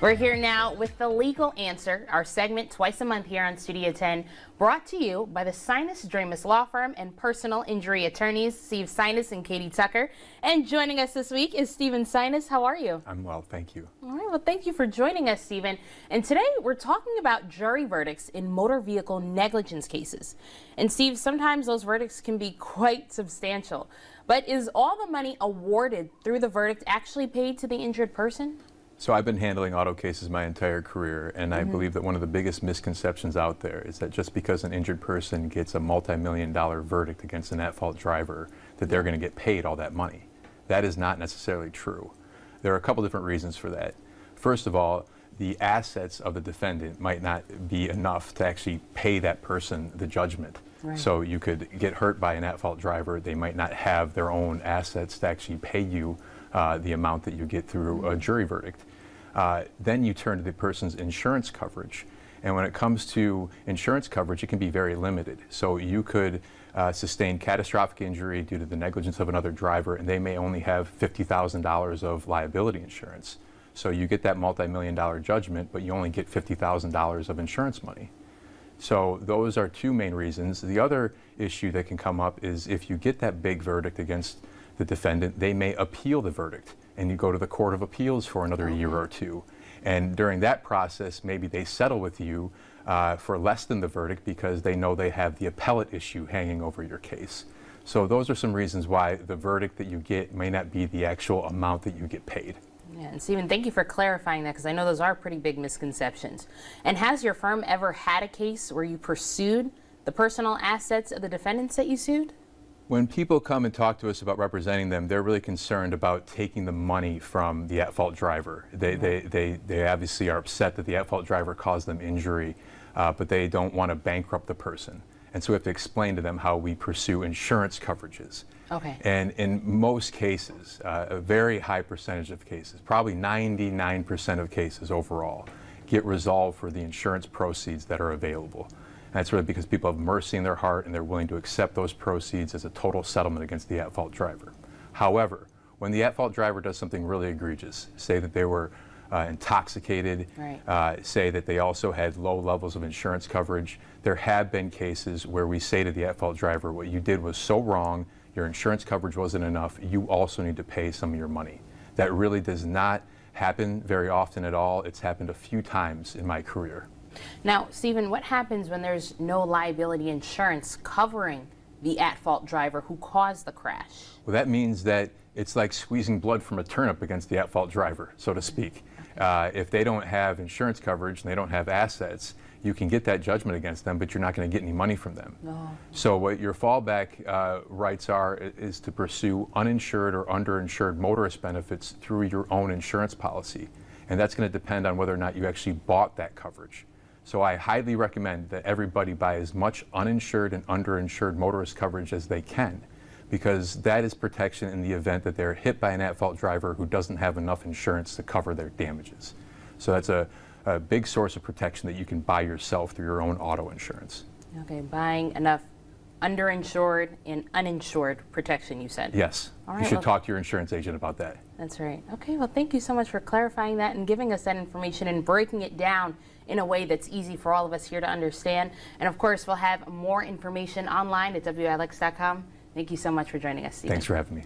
We're here now with The Legal Answer, our segment twice a month here on Studio 10, brought to you by the Sinas Dramis Law Firm and personal injury attorneys, Steve Sinas and Katie Tucker. And joining us this week is Stephen Sinas. How are you? I'm well, thank you. All right, well, thank you for joining us, Stephen. And today we're talking about jury verdicts in motor vehicle negligence cases. And Steve, sometimes those verdicts can be quite substantial. But is all the money awarded through the verdict actually paid to the injured person? So I've been handling auto cases my entire career, and I believe that one of the biggest misconceptions out there is that just because an injured person gets a multi-million-dollar verdict against an at-fault driver, that they're going to get paid all that money. That is not necessarily true. There are a couple different reasons for that. First of all, the assets of the defendant might not be enough to actually pay that person the judgment. Right. So you could get hurt by an at-fault driver. They might not have their own assets to actually pay you the amount that you get through a jury verdict. Then you turn to the person's insurance coverage. And when it comes to insurance coverage, it can be very limited. So you could sustain catastrophic injury due to the negligence of another driver, and they may only have $50,000 of liability insurance. So you get that multi-million-dollar judgment, but you only get $50,000 of insurance money. So those are two main reasons. The other issue that can come up is if you get that big verdict against the defendant, they may appeal the verdict, and you go to the Court of Appeals for another year or two. And during that process, maybe they settle with you for less than the verdict because they know they have the appellate issue hanging over your case. So those are some reasons why the verdict that you get may not be the actual amount that you get paid. Yeah, and Stephen, thank you for clarifying that, because I know those are pretty big misconceptions. And has your firm ever had a case where you pursued the personal assets of the defendants that you sued? When people come and talk to us about representing them, they're really concerned about taking the money from the at-fault driver. They obviously are upset that the at-fault driver caused them injury, but they don't want to bankrupt the person. And so we have to explain to them how we pursue insurance coverages. Okay. And in most cases, a very high percentage of cases, probably 99% of cases overall, get resolved for the insurance proceeds that are available. And that's really because people have mercy in their heart and they're willing to accept those proceeds as a total settlement against the at-fault driver. However, when the at-fault driver does something really egregious, say that they were intoxicated, right, say that they also had low levels of insurance coverage, there have been cases where we say to the at-fault driver, what you did was so wrong, your insurance coverage wasn't enough, you also need to pay some of your money. That really does not happen very often at all. It's happened a few times in my career. Now, Stephen, what happens when there's no liability insurance covering the at-fault driver who caused the crash? Well, that means that it's like squeezing blood from a turnip against the at-fault driver, so to speak. If they don't have insurance coverage and they don't have assets, you can get that judgment against them, but you're not going to get any money from them. No. So what your fallback rights are is to pursue uninsured or underinsured motorist benefits through your own insurance policy. And that's going to depend on whether or not you actually bought that coverage. So I highly recommend that everybody buy as much uninsured and underinsured motorist coverage as they can, because that is protection in the event that they're hit by an at-fault driver who doesn't have enough insurance to cover their damages. So that's a big source of protection that you can buy yourself through your own auto insurance. Okay, buying enough underinsured and uninsured protection, you said? Yes. All right, you should talk to your insurance agent about that. That's right. Okay, well, thank you so much for clarifying that and giving us that information and breaking it down in a way that's easy for all of us here to understand. And of course, we'll have more information online at WILX.com. Thank you so much for joining us, Stephen. Thanks for having me.